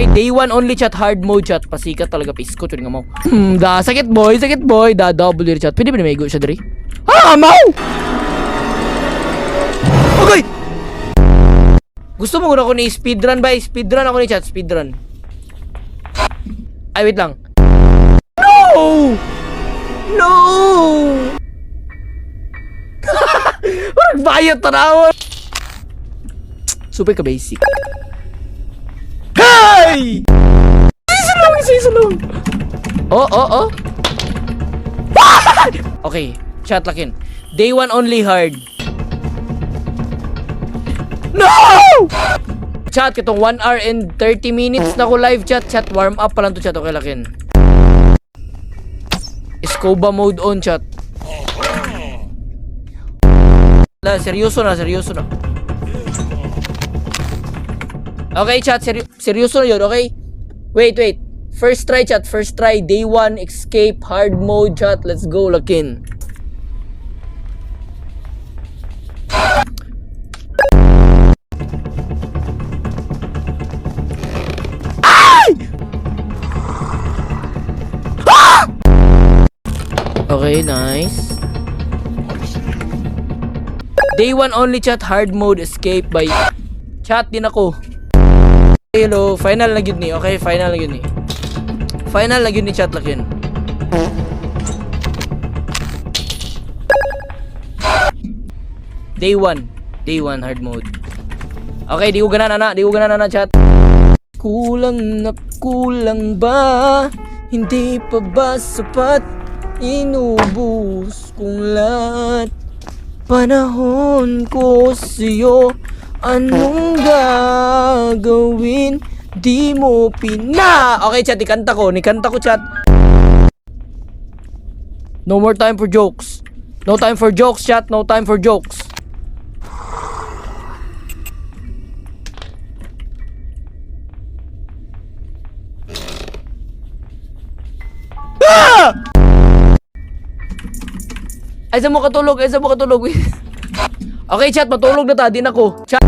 Okay, day 1 only chat, hard mode chat. Pasikat talaga, pisko, chun nga mo. Sakit boy, double chat. Pwede ba na may go siya dari? Mau! Okay! Gusto mo guna ko ni speedrun ba? Speedrun ako ni chat, speedrun. Ay, wait lang. No! No! Bayad tanawan. Super ka basic. Hey! Isa lang. Oh. Okay, chat lakin. Day 1 only hard. No! Chat, kitong 1 hour and 30 minutes na ko live chat. Chat, warm up pa lang to chat. Okay lakin. Scuba mode on chat. Seryoso na. Okay chat, seryoso na yun, okay? Wait. First try chat, day 1, escape, hard mode chat, let's go lakin. Okay, nice. Day 1 only chat, hard mode, escape by chat din ako. Hello, final na gyud ni. Okay, final na gyud ni. Final na gyud ni chat lakin. Day 1 hard mode. Okay, di ko ganan na chat. Kulang ba? Hindi pa ba sapat? Inubos kong lahat. Panahon ko sa'yo. Anong gagawin? Di mo Okay chat, nikanta ko chat. No more time for jokes. No time for jokes chat, no time for jokes. Ay sa mo katulog. Okay chat, matulog na ta, din ako. Chat.